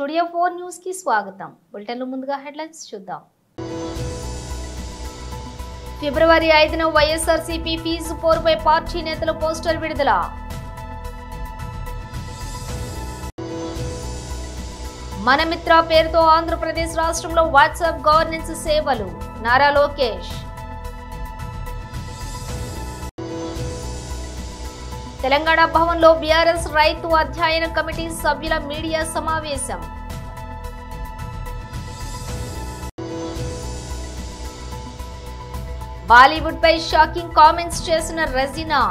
Studio 4 news కి స్వాగతం. బులెటిన్లో ముందుగా హెడ్లైన్స్ చూద్దాం. ఫిబ్రవరి 5న వైఎస్ఆర్సీపీ ఫీజు పోరుపై పార్టీ నేతల పోస్టర్ విడుదల. మనమిత్ర పేరుతో ఆంధ్రప్రదేశ్ రాష్ట్రంలో వాట్సాప్ గవర్నెన్స్ సేవలు. నారా లోకేష్. తెలంగాణ భవన్లో బీఆర్ఎస్ రైతు అధ్యయన కమిటీ సభ్యుల మీడియా సమావేశం. బాలీవుడ్ పై షాకింగ్ కామెంట్స్ చేసిన రెజినా.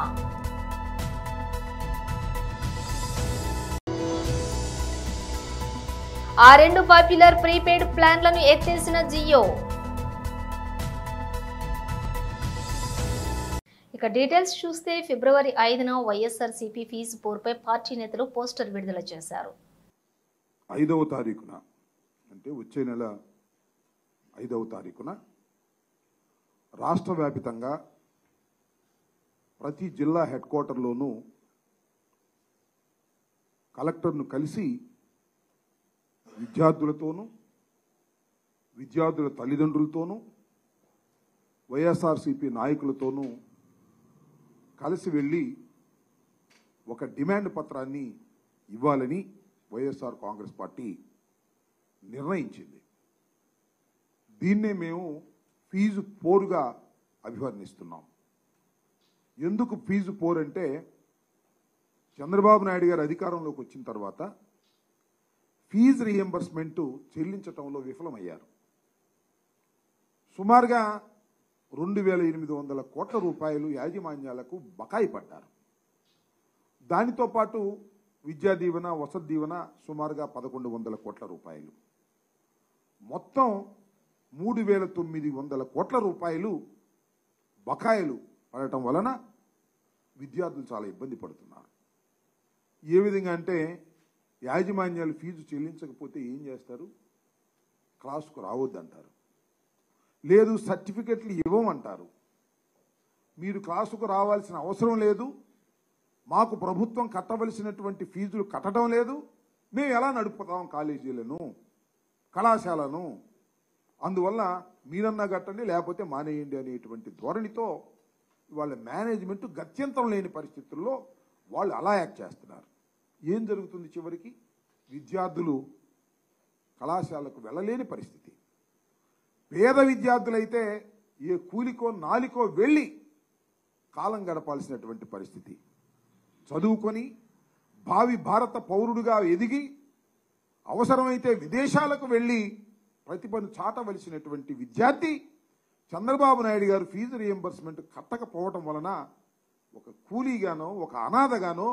ఆ రెండు పాపులర్ ప్రీపెయిడ్ ప్లాన్లను ఎత్తేసిన జియో. ఇక డీటెయిల్స్ చూస్తే ఫిబ్రవరి 5న వైఎస్ఆర్సీపీ ఫీజు పోరుపై పార్టీ నేతలు పోస్టర్ విడుదల చేశారు. 5వ తారీఖున అంటే వచ్చే నెల 5వ తారీఖున రాష్ట్ర వ్యాపితంగా ప్రతి జిల్లా హెడ్ క్వార్టర్లోనూ కలెక్టర్ను కలిసి విద్యార్థులతోనూ విద్యార్థుల తల్లిదండ్రులతోనూ వైఎస్ఆర్సీపీ నాయకులతోనూ కలిసి వెళ్ళి ఒక డిమాండ్ పత్రాన్ని ఇవ్వాలని వైఎస్ఆర్ కాంగ్రెస్ పార్టీ నిర్ణయించింది. దీన్నే మేము ఫీజు పోరుగా అభివర్ణిస్తున్నాం. ఎందుకు ఫీజు పోరు అంటే చంద్రబాబు నాయుడు గారు అధికారంలోకి వచ్చిన తర్వాత ఫీజు రీఎంబర్స్మెంటు చెల్లించటంలో విఫలమయ్యారు. సుమారుగా 2,800 కోట్ల రూపాయలు యాజమాన్యాలకు బకాయి పడ్డారు. దానితో పాటు విద్యా దీవెన, వసతి దీవెన సుమారుగా 1,100 కోట్ల రూపాయలు, మొత్తం 3,900 కోట్ల రూపాయలు బకాయిలు పడటం వలన విద్యార్థులు చాలా ఇబ్బంది పడుతున్నారు. ఏ విధంగా అంటే యాజమాన్యాలు ఫీజు చెల్లించకపోతే ఏం చేస్తారు? క్లాసుకు రావద్దంటారు, లేదు సర్టిఫికెట్లు ఇవ్వమంటారు. మీరు క్లాసుకు రావాల్సిన అవసరం లేదు, మాకు ప్రభుత్వం కట్టవలసినటువంటి ఫీజులు కట్టడం లేదు, మేము ఎలా నడుపుతాం కాలేజీలను, కళాశాలను, అందువల్ల మీరన్నా కట్టండి లేకపోతే మానేయండి అనేటువంటి ధోరణితో వాళ్ళ మేనేజ్మెంట్ గత్యంతరం లేని పరిస్థితుల్లో వాళ్ళు అలా యాక్ట్ చేస్తున్నారు. ఏం జరుగుతుంది? చివరికి విద్యార్థులు కళాశాలకు వెళ్ళలేని పరిస్థితి. పేద విద్యార్థులైతే ఏ కూలికో నాలికో వెళ్ళి కాలం గడపాల్సినటువంటి పరిస్థితి. చదువుకొని భావి భారత పౌరుడుగా ఎదిగి అవసరమైతే విదేశాలకు వెళ్ళి ప్రతిభను చాటవలసినటువంటి విద్యార్థి చంద్రబాబు నాయుడు గారు ఫీజు రీఎంబర్స్మెంట్ కట్టకపోవటం వలన ఒక కూలీగానో ఒక అనాథగానో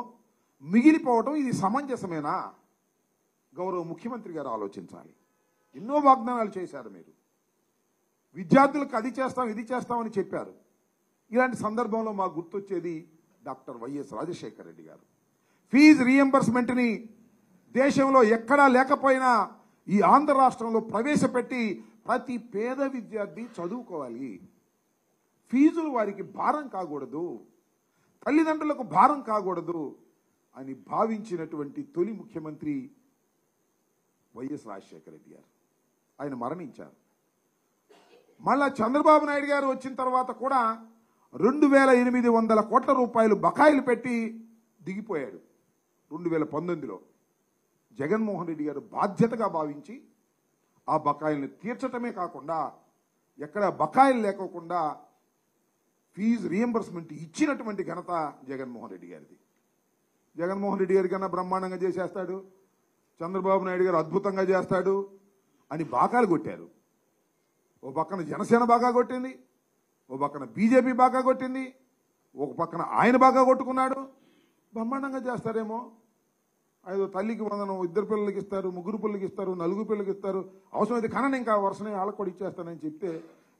మిగిలిపోవటం ఇది సమంజసమేనా? గౌరవ ముఖ్యమంత్రి గారు ఆలోచించాలి. ఎన్నో వాగ్దానాలు చేశారు మీరు, విద్యార్థులకు అది చేస్తాం ఇది చేస్తామని చెప్పారు. ఇలాంటి సందర్భంలో మాకు గుర్తొచ్చేది డాక్టర్ వైఎస్ రాజశేఖర రెడ్డి గారు. ఫీజు రీఎంబర్స్మెంట్ని దేశంలో ఎక్కడా లేకపోయినా ఈ ఆంధ్ర రాష్ట్రంలో ప్రవేశపెట్టి ప్రతి పేద విద్యార్థి చదువుకోవాలి, ఫీజులు వారికి భారం కాకూడదు, తల్లిదండ్రులకు భారం కాకూడదు అని భావించినటువంటి తొలి ముఖ్యమంత్రి వైఎస్ రాజశేఖర రెడ్డి గారు. ఆయన మరణించారు. మళ్ళా చంద్రబాబు నాయుడు గారు వచ్చిన తర్వాత కూడా 2,800 కోట్ల రూపాయలు బకాయిలు పెట్టి దిగిపోయాడు. 2019లో జగన్మోహన్ రెడ్డి గారు బాధ్యతగా భావించి ఆ బకాయిలను తీర్చటమే కాకుండా ఎక్కడ బకాయిలు లేకోకుండా ఫీజు రీఎంబర్స్మెంట్ ఇచ్చినటువంటి ఘనత జగన్మోహన్ రెడ్డి గారిది. జగన్మోహన్ రెడ్డి గారి కన్నా బ్రహ్మాండంగా చేసేస్తాడు, చంద్రబాబు నాయుడు గారు అద్భుతంగా చేస్తాడు అని బాకాలు కొట్టారు. ఓ పక్కన జనసేన బాగా కొట్టింది, ఓ పక్కన బీజేపీ బాగా కొట్టింది, ఒక పక్కన ఆయన బాగా కొట్టుకున్నాడు. బ్రహ్మాండంగా చేస్తారేమో, ఐదో తల్లికి వందనం, 2 పిల్లలకి ఇస్తారు, 3 పిల్లలకి ఇస్తారు, 4 పిల్లలకి ఇస్తారు, అవసరమైతే కనని ఇంకా వరుసనే వాళ్ళకి కూడా ఇచ్చేస్తానని చెప్తే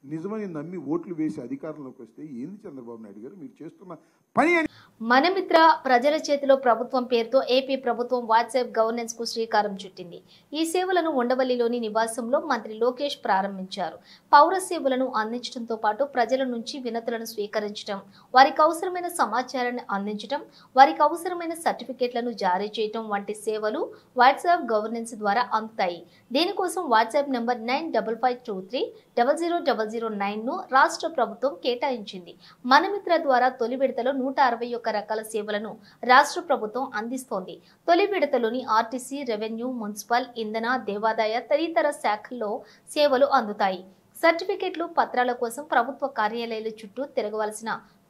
నిజమని నమ్మి ఓట్లు వేసి అధికారంలోకి వస్తే ఏంది చంద్రబాబు నాయుడు గారు మీరు చేస్తున్న పని అని మనమిత్ర ప్రజల చేతిలో ప్రభుత్వం పేరుతో ఏపీ ప్రభుత్వం వాట్సాప్ గవర్నెన్స్ కు శ్రీకారం చుట్టింది. ఈ సేవలను ఉండవల్లిలోని నివాసంలో మంత్రి లోకేష్ ప్రారంభించారు. పౌర సేవలను అందించడంతో పాటు ప్రజల నుంచి వినతులను స్వీకరించడం, వారికి అవసరమైన సమాచారాన్ని అందించడం, వారికి అవసరమైన సర్టిఫికెట్లను జారీ చేయడం వంటి సేవలు వాట్సాప్ గవర్నెన్స్ ద్వారా అందుతాయి. దీనికోసం వాట్సాప్ నంబర్ 9552300009 ను రాష్ట్ర ప్రభుత్వం కేటాయించింది. మనమిత్ర ద్వారా తొలి విడతలో 161 రకాల సేవలను రాష్ట్ర ప్రభుత్వం అందిస్తోంది. తొలి విడతలోని ఆర్టీసీ, రెవెన్యూ, మున్సిపల్, ఇంధన, దేవాదాయ తదితర శాఖల్లో సేవలు అందుతాయి. సర్టిఫికెట్లు, పత్రాల కోసం ప్రభుత్వ కార్యాలయాల చుట్టూ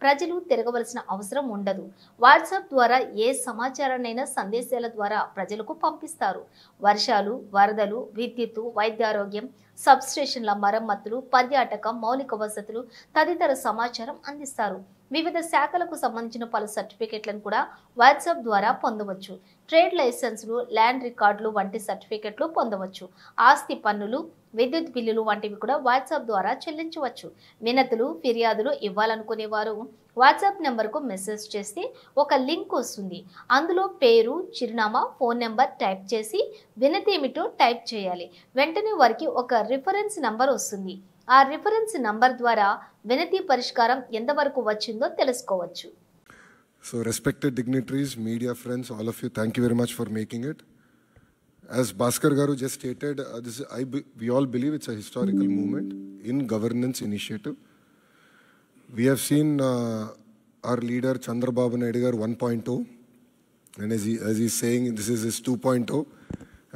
ప్రజలు తిరగవలసిన అవసరం ఉండదు. వాట్సాప్ ద్వారా ఏ సమాచారాన్నైనా సందేశాల ద్వారా ప్రజలకు పంపిస్తారు. వర్షాలు, వరదలు, విద్యుత్తు, వైద్యారోగ్యం, సబ్స్టేషన్ల మరమ్మతులు, పర్యాటకం, మౌలిక వసతులు తదితర సమాచారం అందిస్తారు. వివిధ శాఖలకు సంబంధించిన పలు సర్టిఫికెట్లను కూడా వాట్సాప్ ద్వారా పొందవచ్చు. ట్రేడ్ లైసెన్సులు, ల్యాండ్ రికార్డులు వంటి సర్టిఫికెట్లు పొందవచ్చు. ఆస్తి పన్నులు, విద్యుత్ బిల్లులు వంటివి కూడా వాట్సాప్ ద్వారా చెల్లించవచ్చు. వినతులు, ఫిర్యాదులు ఇవ్వాలనుకునే వారు వాట్సాప్ నెంబర్కు మెసేజ్ చేస్తే ఒక లింక్ వస్తుంది. అందులో పేరు, చిరునామా, ఫోన్ నెంబర్ టైప్ చేసి వినతి ఏమిటో టైప్ చేయాలి. వెంటనే వారికి ఒక రిఫరెన్స్ నంబర్ వస్తుంది. ఆ రిఫరెన్స్ నంబర్ ద్వారా వినతి పరిష్కారం ఎంతవరకు వచ్చిందో తెలుసుకోవచ్చు. So respected dignitaries, media friends, all of you, thank you very much for making it. As Bhaskar Garu just stated, we all believe it's a historical movement in governance initiative. We have seen our leader Chandrababu Naidu Garu 1.0, and as he's saying, this is his 2.0,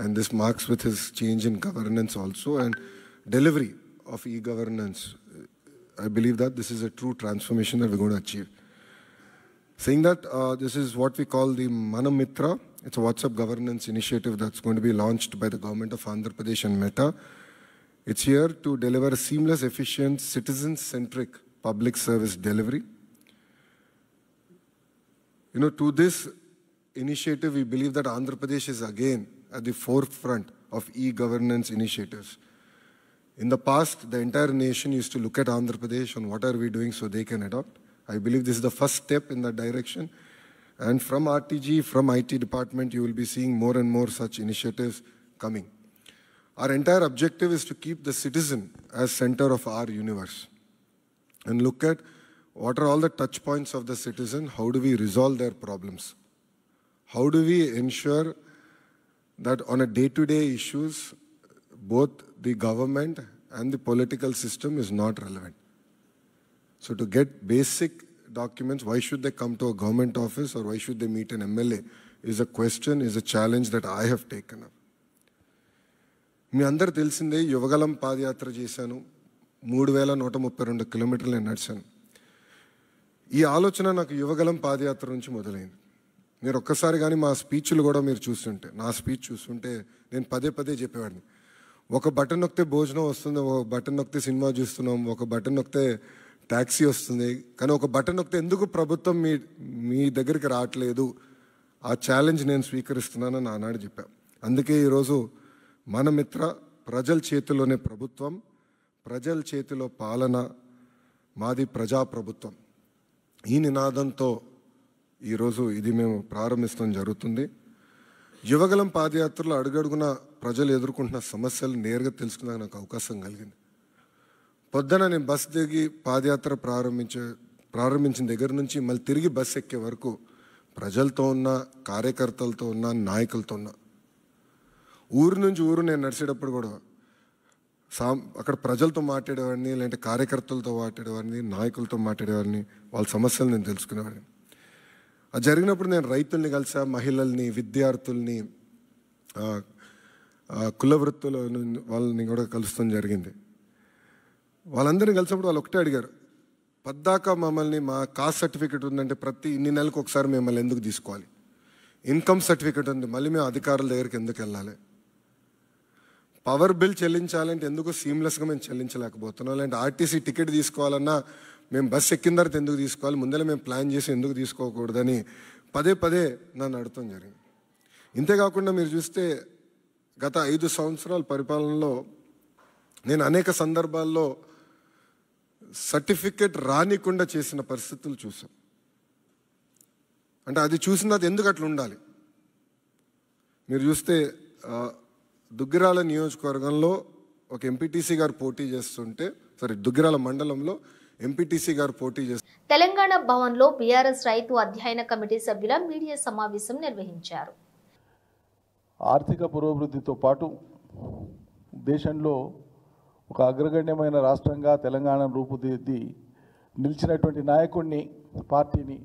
and this marks with his change in governance also and delivery of e-governance. I believe that this is a true transformation that we're going to achieve. Saying that, this is what we call the Manamitra. It's a WhatsApp governance initiative that's going to be launched by the government of Andhra Pradesh and Meta. It's here to deliver a seamless, efficient, citizen-centric public service delivery. To this initiative, we believe that Andhra Pradesh is again at the forefront of e-governance initiatives. In the past, the entire nation used to look at Andhra Pradesh and what are we doing so they can adopt. I believe this is the first step in that direction. And from RTG, from IT department, you will be seeing more and more such initiatives coming. Our entire objective is to keep the citizen as center of our universe and look at what are all the touch points of the citizen, how do we resolve their problems, how do we ensure that on a day-to-day issues, both the government and the political system is not relevant. So to get basic documents, why should they come to a government office or why should they meet an MLA is a question, is a challenge that I have taken up. మీ అందరు తెలిసిందే యువగలం పాదయాత్ర చేశాను. 3132 కిలోమీటర్లు నేను నడిచాను. ఈ ఆలోచన నాకు యువగలం పాదయాత్ర నుంచి మొదలైంది. మీరు ఒక్కసారి కానీ మా స్పీచ్లు కూడా మీరు చూస్తుంటే, నా స్పీచ్ చూస్తుంటే నేను పదే చెప్పేవాడిని. ఒక బటన్ నొక్కితే భోజనం వస్తుంది, ఒక బటన్ నొక్కితే సినిమా చూస్తున్నాం, ఒక బటన్ నొక్కితే ట్యాక్సీ వస్తుంది, కానీ ఒక బటన్ నొక్కితే ఎందుకు ప్రభుత్వం మీ దగ్గరికి రావట్లేదు, ఆ ఛాలెంజ్ నేను స్వీకరిస్తున్నానని ఆనాడు చెప్పా. అందుకే ఈరోజు మన మిత్ర ప్రజల చేతిలోనే ప్రభుత్వం, ప్రజల చేతిలో పాలన, మాది ప్రజాప్రభుత్వం, ఈ నినాదంతో ఈరోజు ఇది మేము ప్రారంభించడం జరుగుతుంది. యువగలం పాదయాత్రలో అడుగడుగున ప్రజలు ఎదుర్కొంటున్న సమస్యలు నేరుగా తెలుసుకునే నాకు అవకాశం కలిగింది. పొద్దున నేను బస్ దిగి పాదయాత్ర ప్రారంభించిన దగ్గర నుంచి మళ్ళీ తిరిగి బస్ ఎక్కే వరకు ప్రజలతో ఉన్న, కార్యకర్తలతో ఉన్న, నాయకులతో ఉన్న. ఊరు నుంచి ఊరు నేను నడిచేటప్పుడు కూడా అక్కడ ప్రజలతో మాట్లాడేవాడిని, లేదంటే కార్యకర్తలతో మాట్లాడేవాడిని, నాయకులతో మాట్లాడేవాడిని, వాళ్ళ సమస్యలు నేను తెలుసుకునేవాడిని. అది జరిగినప్పుడు నేను రైతుల్ని కలిసా, మహిళల్ని, విద్యార్థుల్ని, కుల వృత్తుల వాళ్ళని కూడా కలుస్తాం జరిగింది. వాళ్ళందరినీ కలిసినప్పుడు వాళ్ళు ఒకటే అడిగారు, పద్దాక మమ్మల్ని మా కాస్ట్ సర్టిఫికేట్ ఉందంటే ప్రతి ఇన్ని నెలలకు ఒకసారి మిమ్మల్ని ఎందుకు తీసుకోవాలి, ఇన్కమ్ సర్టిఫికేట్ ఉంది మళ్ళీ మేము అధికారుల దగ్గరికి ఎందుకు వెళ్ళాలి, పవర్ బిల్ చెల్లించాలంటే ఎందుకు సీమ్లెస్గా మేము చెల్లించలేకపోతున్నాం, లేదంటే ఆర్టీసీ టికెట్ తీసుకోవాలన్నా మేము బస్ ఎక్కిన తర్వాత ఎందుకు తీసుకోవాలి, ముందరే మేము ప్లాన్ చేసి ఎందుకు తీసుకోకూడదని పదే నన్ను అడగటం జరిగింది. ఇంతేకాకుండా మీరు చూస్తే గత 5 సంవత్సరాల పరిపాలనలో నేను అనేక సందర్భాల్లో సర్టిఫికెట్ రానికుండా చేసిన పరిస్థితులు చూసాం. అంటే అది చూసిన తర్వాత ఎందుకు అట్లా ఉండాలి? మీరు చూస్తే దుగ్గిరాల నియోజకవర్గంలో ఒక ఎంపీటీసీ గారు పోటీ చేస్తుంటే, దుగ్గిరాల మండలంలో ఎంపీటీసీ గారు పోటీ చేస్తారు. తెలంగాణ భవన్లో బీఆర్ఎస్ రైతు అధ్యయన కమిటీ సభ్యుల మీడియా సమావేశం నిర్వహించారు. ఆర్థిక పురోభివృద్ధితో పాటు దేశంలో ఒక అగ్రగణ్యమైన రాష్ట్రంగా తెలంగాణ రూపుదిద్ది నిలిచినటువంటి నాయకుడిని, పార్టీని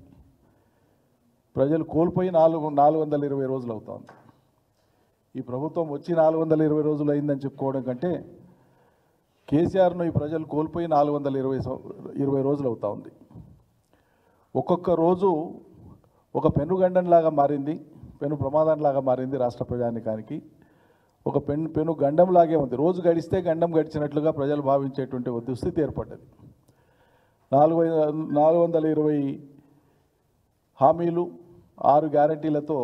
ప్రజలు కోల్పోయి 420 రోజులు అవుతుంది. ఈ ప్రభుత్వం వచ్చి 420 రోజులు అయిందని చెప్పుకోవడం కంటే కేసీఆర్ను ఈ ప్రజలు కోల్పోయి 420 రోజులు అవుతా ఉంది. ఒక్కొక్క రోజు ఒక పెనుగండంలాగా మారింది, పెను ప్రమాదంలాగా మారింది రాష్ట్ర ప్రజానికానికి. ఒక పెను గండంలాగే ఉంది. రోజు గడిస్తే గండం గడిచినట్లుగా ప్రజలు భావించేటువంటి ఒక దుస్థితి ఏర్పడ్డది. 420 హామీలు, 6 గ్యారంటీలతో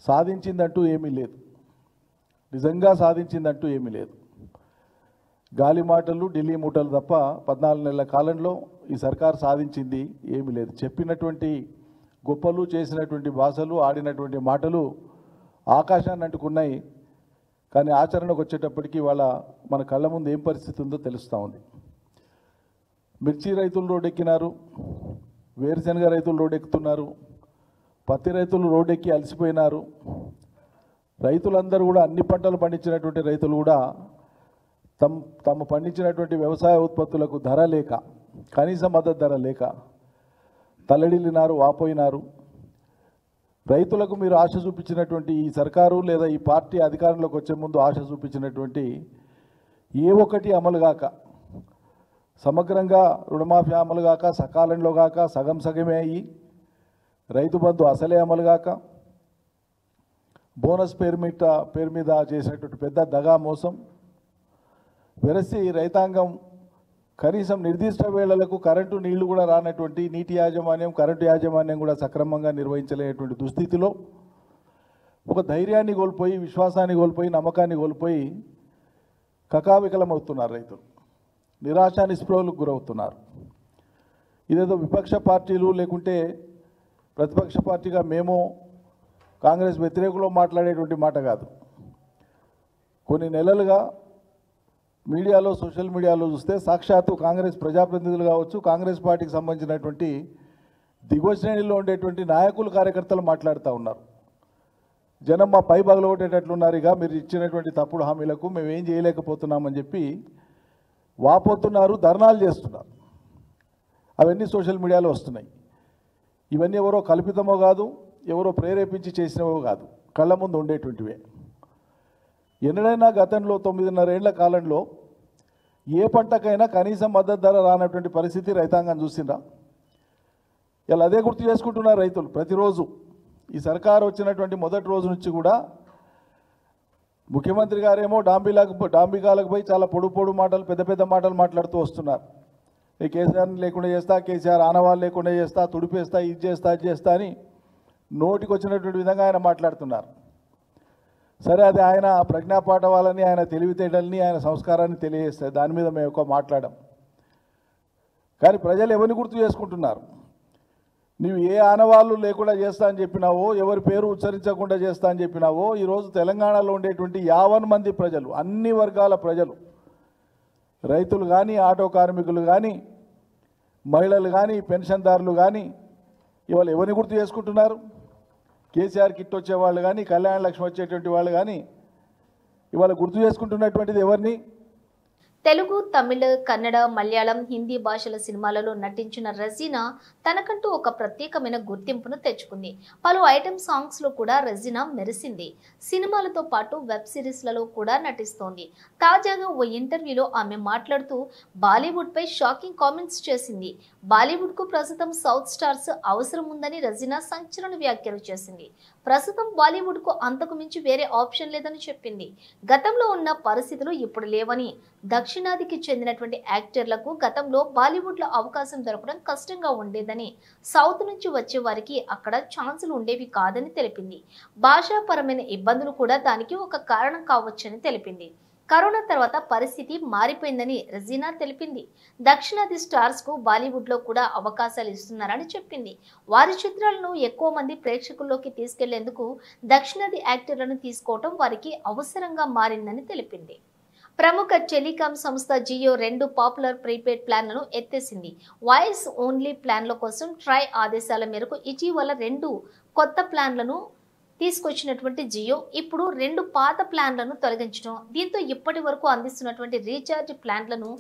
సాధించిందంటూ ఏమీ లేదు. నిజంగా సాధించిందంటూ ఏమీ లేదు. గాలి మాటలు, ఢిల్లీ మూటలు తప్ప 14 నెలల కాలంలో ఈ సర్కార్ సాధించింది ఏమీ లేదు. చెప్పినటువంటి గొప్పలు, చేసినటువంటి భాషలు, ఆడినటువంటి మాటలు ఆకాశాన్ని అంటుకున్నాయి. కానీ ఆచరణకు వచ్చేటప్పటికి వాళ్ళ మన కళ్ళ ముందు ఏం పరిస్థితి ఉందో తెలుస్తూ ఉంది. మిర్చి రైతులు రోడ్డెక్కినారు, వేరుశనగ రైతులు రోడ్డెక్కుతున్నారు, పత్తి రైతులు రోడ్డెక్కి అలసిపోయినారు. రైతులందరూ కూడా అన్ని పంటలు పండించినటువంటి రైతులు కూడా తమ పండించినటువంటి వ్యవసాయ ఉత్పత్తులకు ధర లేక, కనీస మద్దతు ధర లేక తల్లడిల్లినారు, వాపోయినారు. రైతులకు మీరు ఆశ చూపించినటువంటి ఈ సర్కారు లేదా ఈ పార్టీ అధికారంలోకి వచ్చే ముందు ఆశ చూపించినటువంటి ఏ ఒక్కటి అమలు కాక, సమగ్రంగా రుణమాఫీ అమలు కాక, సకాలంలో కాక, సగం సగమే అయ్యి, రైతు బంధు అసలే అమలు కాక, బోనస్ పేరు మీద చేసినటువంటి పెద్ద దగా మోసం వెరసి రైతాంగం కనీసం నిర్దిష్ట వేళలకు కరెంటు నీళ్లు కూడా రానటువంటి నీటి యాజమాన్యం, కరెంటు యాజమాన్యం కూడా సక్రమంగా నిర్వహించలేనటువంటి దుస్థితిలో ఒక ధైర్యాన్ని కోల్పోయి, విశ్వాసాన్ని కోల్పోయి, నమ్మకాన్ని కోల్పోయి కకావికలమవుతున్నారు రైతులు. నిరాశ నిస్పృహలకు గురవుతున్నారు. ఇదేదో విపక్ష పార్టీలు లేకుంటే ప్రతిపక్ష పార్టీగా మేము కాంగ్రెస్ వ్యతిరేకులో మాట్లాడేటువంటి మాట కాదు. కొన్ని నెలలుగా మీడియాలో, సోషల్ మీడియాలో చూస్తే సాక్షాత్తు కాంగ్రెస్ ప్రజాప్రతినిధులు కావచ్చు, కాంగ్రెస్ పార్టీకి సంబంధించినటువంటి దిగువ శ్రేణిలో ఉండేటువంటి నాయకులు, కార్యకర్తలు మాట్లాడుతూ ఉన్నారు. జనం మా పై పగలగొట్టేటట్లున్నారు, ఇక మీరు ఇచ్చినటువంటి తప్పుడు హామీలకు మేము ఏం చేయలేకపోతున్నామని చెప్పి వాపోతున్నారు, ధర్నాలు చేస్తున్నారు. అవన్నీ సోషల్ మీడియాలో వస్తున్నాయి. ఇవన్నీ ఎవరో కల్పితమో కాదు, ఎవరో ప్రేరేపించి చేసినవో కాదు, కళ్ళ ముందు ఉండేటువంటివే. ఎన్నడైనా గతంలో 9.5 ఏళ్ల కాలంలో ఏ పంటకైనా కనీసం మద్దతు ధర రానటువంటి పరిస్థితి రైతాంగం చూసిందా? ఇలా అదే గుర్తు చేసుకుంటున్నారు రైతులు ప్రతిరోజు. ఈ సర్కారు వచ్చినటువంటి మొదటి రోజు నుంచి కూడా ముఖ్యమంత్రి గారేమో డాంబికాలకు పోయి చాలా పొడు మాటలు, పెద్ద మాటలు మాట్లాడుతూ వస్తున్నారు. ఈ కేసీఆర్ని లేకుండా చేస్తా, కేసీఆర్ ఆనవాళ్ళు లేకుండా చేస్తా, తుడిపేస్తా, ఇది చేస్తా అని నోటికి వచ్చినటువంటి విధంగా ఆయన మాట్లాడుతున్నారు. సరే, అది ఆయన ప్రజ్ఞాపాఠవాలని, ఆయన తెలివితేటల్ని, ఆయన సంస్కారాన్ని తెలియజేస్తాయి. దాని మీద మేము ఎక్కువ మాట్లాడాం. కానీ ప్రజలు ఎవరిని గుర్తు చేసుకుంటున్నారు? నువ్వు ఏ ఆనవాళ్ళు లేకుండా చేస్తా అని చెప్పినావో, ఎవరి పేరు ఉచ్చరించకుండా చేస్తా అని చెప్పినావో, ఈరోజు తెలంగాణలో ఉండేటువంటి 50 మంది ప్రజలు, అన్ని వర్గాల ప్రజలు, రైతులు కానీ, ఆటో కార్మికులు కానీ, మహిళలు కానీ, పెన్షన్దారులు కానీ, ఇవాళ ఎవరిని గుర్తు చేసుకుంటున్నారు? కేసీఆర్ కిట్ వచ్చేవాళ్ళు కానీ, కళ్యాణ లక్ష్మి వచ్చేటువంటి వాళ్ళు కానీ ఇవాళ గుర్తు చేసుకుంటున్నటువంటిది ఎవరిని? తెలుగు, తమిళ, కన్నడ, మలయాళం, హిందీ భాషల సినిమాలలో నటించిన రెజీనా తనకంటూ ఒక ప్రత్యేకమైన గుర్తింపును తెచ్చుకుంది. పలు ఐటెం సాంగ్స్ లో కూడా రెజీనా మెరిసింది. సినిమాలతో పాటు వెబ్ సిరీస్లలో కూడా నటిస్తోంది. తాజాగా ఓ ఇంటర్వ్యూలో ఆమె మాట్లాడుతూ బాలీవుడ్ పై షాకింగ్ కామెంట్స్ చేసింది. బాలీవుడ్ కు ప్రస్తుతం సౌత్ స్టార్స్ అవసరం ఉందని రెజీనా సంచలన వ్యాఖ్యలు చేసింది. ప్రస్తుతం బాలీవుడ్ కు అంతకు మించి వేరే ఆప్షన్ లేదని చెప్పింది. గతంలో ఉన్న పరిస్థితులు ఇప్పుడు లేవని, దక్షిణాదికి చెందినటువంటి యాక్టర్లకు గతంలో బాలీవుడ్ లో అవకాశం దొరకడం కష్టంగా ఉండేదని, సౌత్ నుంచి వచ్చే వారికి అక్కడ ఛాన్సులు ఉండేవి కాదని తెలిపింది. భాషాపరమైన ఇబ్బందులు కూడా దానికి ఒక కారణం కావచ్చని తెలిపింది. కరోనా తర్వాత పరిస్థితి మారిపోయిందని రజీనా తెలిపింది. దక్షిణాది స్టార్స్ కు బాలీవుడ్ లో కూడా అవకాశాలు ఇస్తున్నారని చెప్పింది. వారి చిత్రాలను ఎక్కువ మంది ప్రేక్షకుల్లోకి తీసుకెళ్లేందుకు దక్షిణాది యాక్టర్లను తీసుకోవటం వారికి అవసరంగా మారిందని తెలిపింది. ప్రముఖ టెలికాం సంస్థ జియో 2 పాపులర్ ప్రీపెయిడ్ ప్లాన్లను ఎత్తేసింది. వాయిస్ ఓన్లీ ప్లాన్ల కోసం ట్రై ఆదేశాల మేరకు ఇటీవల 2 కొత్త ప్లాన్లను తీసుకొచ్చినటువంటి జియో ఇప్పుడు 2 పాత ప్లాన్లను తొలగించడం, దీంతో ఇప్పటి వరకు అందిస్తున్నటువంటి రీఛార్జ్ ప్లాన్లను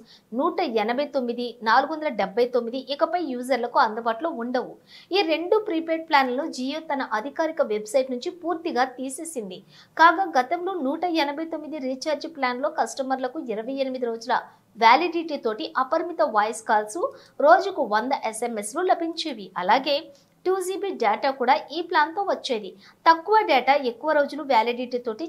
189, 479 ఇకపై యూజర్లకు అందుబాటులో ఉండవు. ఈ 2 ప్రీపెయిడ్ ప్లాన్లను జియో తన అధికారిక వెబ్సైట్ నుంచి పూర్తిగా తీసేసింది. కాగా గతంలో 189 రీఛార్జ్ ప్లాన్లో కస్టమర్లకు 28 రోజుల వ్యాలిడిటీ తోటి అపరిమిత వాయిస్ కాల్స్, రోజుకు 100 SMS లభించేవి. అలాగే 2 GB డేటా కూడా ఈ ప్లాన్తో వచ్చేది. తక్కువ డేటా, ఎక్కువ రోజులు వ్యాలిడిటీ తోటి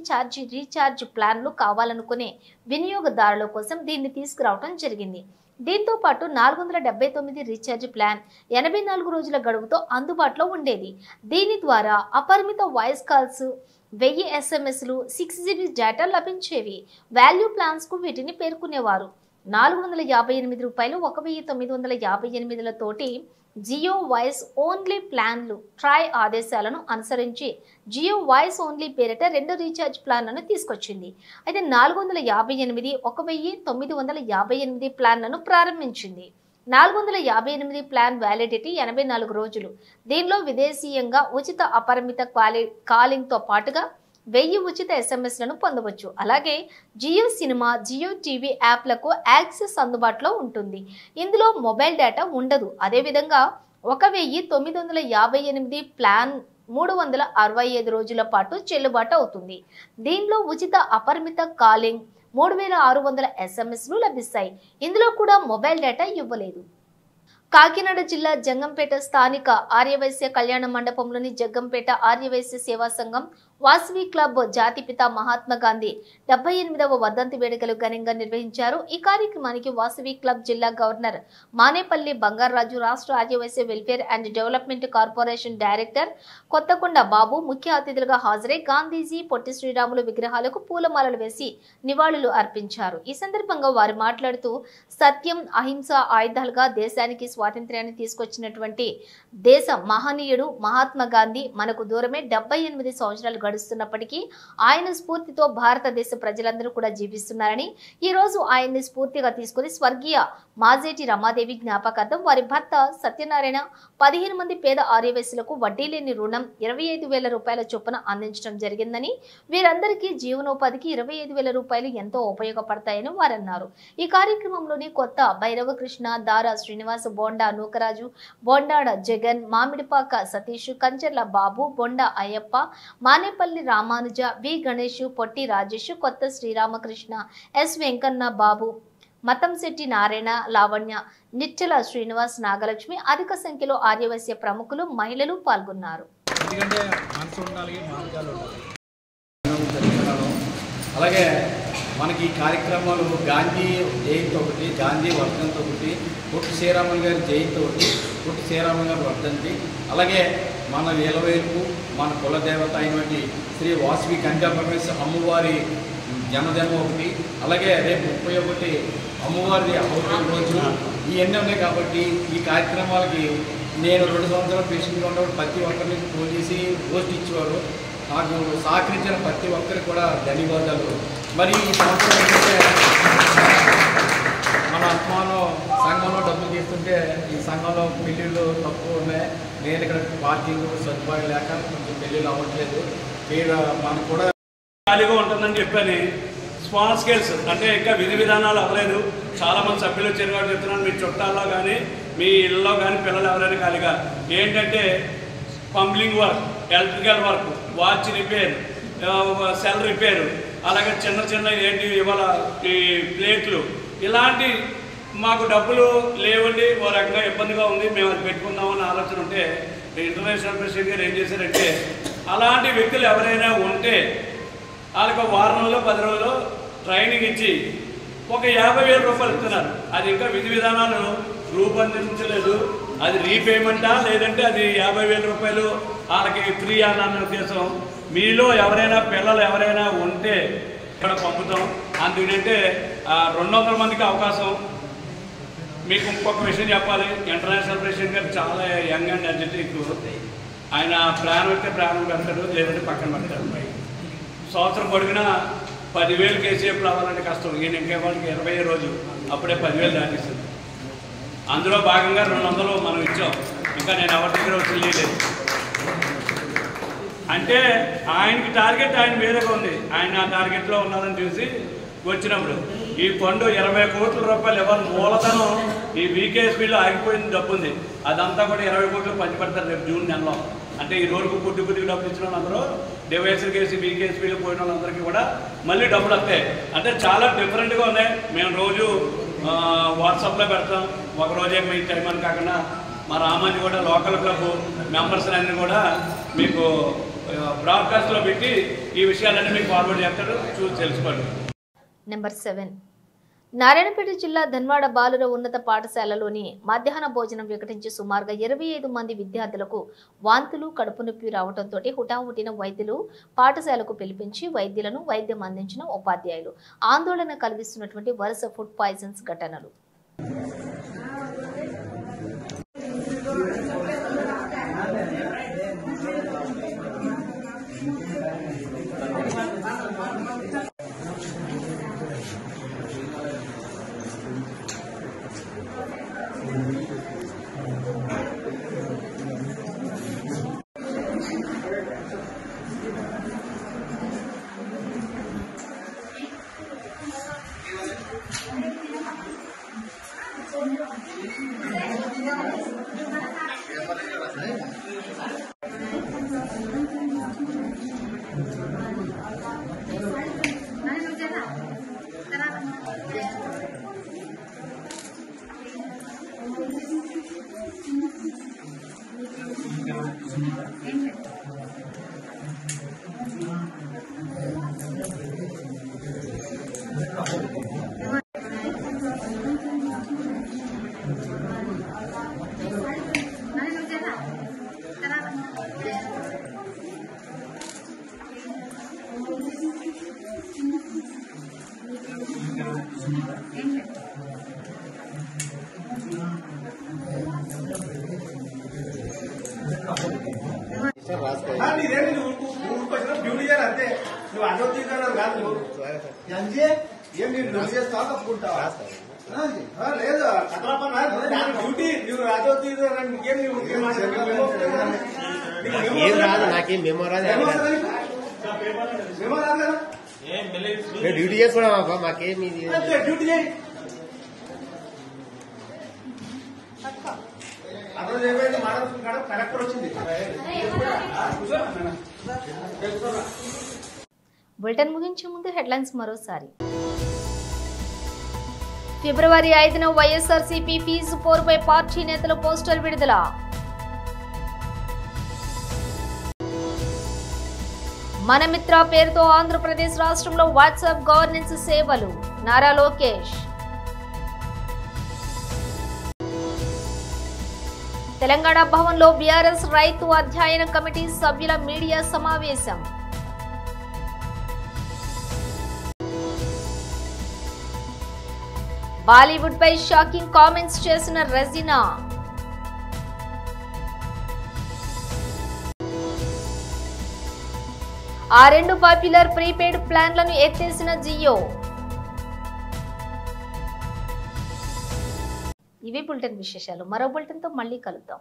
రీఛార్జ్ ప్లాన్లు కావాలనుకునే వినియోగదారుల కోసం దీన్ని తీసుకురావడం జరిగింది. దీంతో పాటు 479 రీఛార్జ్ ప్లాన్ 84 రోజుల గడువుతో అందుబాటులో ఉండేది. దీని ద్వారా అపరిమిత వాయిస్ కాల్స్, 1000 SMSలు, 6 GB డేటా లభించేవి. వాల్యూ ప్లాన్స్ కు వీటిని పేర్కొనేవారు. 458 రూపాయలు, 1958 తోటి జియో వాయిస్ ఓన్లీ ప్లాన్లు ట్రై ఆదేశాలను అనుసరించి జియో వాయిస్ ఓన్లీ పేరిట 2 రీఛార్జ్ ప్లాన్లను తీసుకొచ్చింది. అయితే 458, 1958 ప్లాన్లను ప్రారంభించింది. 458 ప్లాన్ వ్యాలిడిటీ 84 రోజులు. దీనిలో విదేశీయంగా ఉచిత అపరిమిత కాలింగ్ తో పాటుగా 1000 ఉచిత SMSలను పొందవచ్చు. అలాగే జియో సినిమా, జియో టీవీ యాప్లకు యాక్సెస్ అందుబాటులో ఉంటుంది. ఇందులో మొబైల్ డేటా ఉండదు. అదేవిధంగా 1958 ప్లాన్ 365 రోజుల పాటు చెల్లుబాటు అవుతుంది. దీనిలో ఉచిత అపరిమిత కాలింగ్, 3600 SMSలు లభిస్తాయి. ఇందులో కూడా మొబైల్ డేటా ఇవ్వలేదు. కాకినాడ జిల్లా జగ్గంపేట స్థానిక ఆర్యవైశ్య కళ్యాణ మండపంలోని జగ్గంపేట ఆర్యవైశ్య సేవా సంఘం వాసవి క్లబ్ జాతిపిత మహాత్మా గాంధీ 78వ వర్ధంతి వేడుకలు ఘనంగా నిర్వహించారు. ఈ కార్యక్రమానికి వాసవి క్లబ్ జిల్లా గవర్నర్ మానేపల్లి బంగారాజు, రాష్ట్ర Aryavysya welfare and development corporation director Kothakonda Babu ముఖ్య అతిథులుగా హాజరై గాంధీజీ, పొట్టి శ్రీరాములు విగ్రహాలకు పూలమాలలు వేసి నివాళులు అర్పించారు. ఈ సందర్భంగా వారు మాట్లాడుతూ సత్యం, అహింస ఆయుధాలుగా దేశానికి స్వాతంత్ర్యాన్ని తీసుకొచ్చినటువంటి దేశ మహనీయుడు మహాత్మా గాంధీ మనకు దూరమే 78 సంవత్సరాలు గడుస్తున్నప్పటికీ ఆయన స్ఫూర్తితో భారతదేశ ప్రజలందరూ కూడా జీవిస్తున్నారని, ఈ రోజు ఆయన్ని స్ఫూర్తిగా తీసుకుని స్వర్గీయ మాజేటి రమాదేవి జ్ఞాపకార్థం వారి భర్త సత్యనారాయణ 15 మంది పేద ఆర్యవైశ్యులకు వడ్డీ లేని రుణం 25,000 రూపాయల చొప్పున అందించడం జరిగిందని, వీరందరికీ జీవనోపాధికి 25,000 రూపాయలు ఎంతో ఉపయోగపడతాయని వారన్నారు. ఈ కార్యక్రమంలోని కొత్త భైరవకృష్ణ, దారా శ్రీనివాస్, బోండా నూకరాజు, బొండాడ జగన్, మామిడిపాక సతీష్, కంచర్ల బాబు, బొండా అయ్యప్ప, మానేపల్లి రామానుజ, వి గణేష్, పొట్టి రాజేష్, కొత్త శ్రీరామకృష్ణ, ఎస్ వెంకన్న బాబు, మతంశెట్టి నారాయణ, లావణ్య, నిచ్చల శ్రీనివాస్, నాగలక్ష్మి, అధిక సంఖ్యలో ఆర్యవైశ్య ప్రముఖులు, మహిళలు పాల్గొన్నారు. అలాగే మనకి ఈ కార్యక్రమాలు గాంధీ జయంతి ఒకటి, గాంధీ వర్ధంతి ఒకటి, పొట్టి శ్రీరాములు గారి జయంతి ఒకటి, పొట్టి శ్రీరాములు గారి వర్ధంతి, అలాగే మన వేలవేలుపు మన కులదేవత అయినటువంటి శ్రీ వాసవి కన్యాపరమేశ్వర అమ్మవారి జన్మదినం ఒకటి, అలాగే రేపు 31 అమ్మవారి అవతారం రోజు, ఇవన్నీ ఉన్నాయి. కాబట్టి ఈ కార్యక్రమాలకి నేను 2 సంవత్సరాలు పేషెంట్గా ఉన్నప్పుడు ప్రతి ఒక్కరిని ఫోన్ చేసి పోస్ట్ ఇచ్చేవారు. నాకు సహకరించిన ప్రతి ఒక్కరికి కూడా ధన్యవాదాలు. మరి ఈ సంవత్సరం ఏంటంటే మన అత్మానం సంఘంలో డబ్బులు తీస్తుంటే ఈ సంఘంలో పెళ్ళిళ్ళు తక్కువ ఉన్నాయి. నేను ఇక్కడ పార్కింగ్ సదుపాయం లేక కొంచెం పెళ్ళిళ్ళు అవ్వట్లేదు. మీరు మనకు కూడా ఖాళీగా ఉంటుందని చెప్పని స్మాల్ స్కేల్స్ అంటే ఇంకా విధి విధానాలు అవ్వలేదు. చాలామంది సభ్యులు వచ్చారు కాబట్టి చెప్తున్నాను, మీ చుట్టాల్లో కానీ మీ ఇళ్ళలో కానీ పిల్లలు ఎవరైనా ఖాళీగా ఏంటంటే plumbing work, electrical work, watch repair, cell repair, అలాగే చిన్న చిన్న ఏంటి ఇవాళ ఈ ప్లేట్లు, ఇలాంటి మాకు డబ్బులు లేవండి, ఓ రకంగా ఇబ్బందిగా ఉంది, మేము అది పెట్టుకుందామని ఆలోచన ఉంటే ఇంటర్నేషనల్ ప్రెసిడెంట్ గారు ఏం చేశారంటే అలాంటి వ్యక్తులు ఎవరైనా ఉంటే వాళ్ళకి వారం రోజులు 10 రోజులు ట్రైనింగ్ ఇచ్చి ఒక 50,000 రూపాయలు ఇస్తున్నారు. అది ఇంకా విధి విధానాలు రూపొందించలేదు. అది రీపేమెంటా లేదంటే అది 50,000 రూపాయలు వాళ్ళకి ఫ్రీ అన్న ఉద్దేశం. మీలో ఎవరైనా పిల్లలు ఎవరైనా ఉంటే ఇక్కడ పంపుతాం. అందుకంటే 200 మందికి అవకాశం. మీకు ఇంకొక విషయం చెప్పాలి, ఇంటర్నేషనల్ ప్రెసిడెంట్ గారు చాలా యంగ్ అండ్ ఎనర్జెటిక్. ఆయన ప్రాణం అయితే ప్రాణం పెడతాడు, లేదంటే పక్కన పెడతాడు. సంవత్సరం పొడిగినా 10,000 కేసీఎఫ్ రావాలంటే కష్టం. ఈయన ఇంకే వాళ్ళకి 20 రోజు అప్పుడే 10,000 దాటిస్తుంది. అందులో భాగంగా 200 మనం ఇచ్చాం. ఇంకా నేను ఎవరి దగ్గర వచ్చి లేదు. అంటే ఆయనకి టార్గెట్ ఆయన వేరేగా ఉంది. ఆయన ఆ టార్గెట్లో ఉన్నారని చూసి వచ్చినప్పుడు ఈ ఫండ్ 20 కోట్ల రూపాయలు ఇవ్వాలి. మూలధనం ఈ వీకేఎస్పీలో ఆగిపోయిన డబ్బు ఉంది, అదంతా కూడా 20 కోట్లు పంచిపెడతారు రేపు జూన్ నెలలో. అంటే ఈ రోజుకు పుట్టుకు డబ్బులు ఇచ్చిన వాళ్ళందరూ డివైఎస్ఎల్ కేసు వీకేఎస్పీలో పోయిన వాళ్ళందరికీ కూడా మళ్ళీ డబ్బులు వస్తాయి. అంటే చాలా డిఫరెంట్గా ఉన్నాయి. మేము రోజు వాట్సాప్లో పెడతాం. ఒకరోజే మీ టైం అని కాకుండా మా రామాన్ని కూడా లోకల్ క్లబ్ మెంబర్స్ అన్నీ కూడా మీకు బ్రాడ్కాస్ట్లో పెట్టి ఈ విషయాలన్నీ మీకు ఫార్వర్డ్ చేస్తారు, చూసి తెలుసుకోండి. నెంబర్ 7. నారాయణపేట జిల్లా ధన్వాడ బాలుర ఉన్నత పాఠశాలలోని మధ్యాహ్న భోజనం వికటించి సుమారుగా 25 మంది విద్యార్థులకు వాంతులు, కడుపు నొప్పి రావడంతో హుటాహుటిన వైద్యులు పాఠశాలకు పిలిపించి వైద్యులను వైద్యం అందించిన ఉపాధ్యాయులు ఆందోళన కలిగిస్తున్నటువంటి వరుస ఫుడ్ పాయిజన్స్ ఘటనలు. డ్యూటీ చేసుకోవడం మాకేమి డ్యూటీ చేయి. బులెటిన్ ముగించే ముందు హెడ్లైన్స్ మరోసారి. ఫిబ్రవరి 5న వైఎస్ఆర్సీపీ ఫీజు పోరుపై పార్టీ నేతల పోస్టర్ విడుదల. మనమిత్ర పేరుతో ఆంధ్రప్రదేశ్ రాష్ట్రంలో వాట్సాప్ గవర్నెన్స్ సేవలు. నారా లోకేష్. తెలంగాణ భవన్లో బీఆర్ఎస్ రైతు అధ్యయన కమిటీ సభ్యుల మీడియా సమావేశం. బాలీవుడ్ పై షాకింగ్ కామెంట్స్ చేసిన రెజినా. ఆ 2 పాపులర్ ప్రీపెయిడ్ ప్లాన్లను ఎత్తేసిన జియో. ఇవి బులెటిన్ విశేషాలు. మరో బులెటిన్తో మళ్ళీ కలుద్దాం.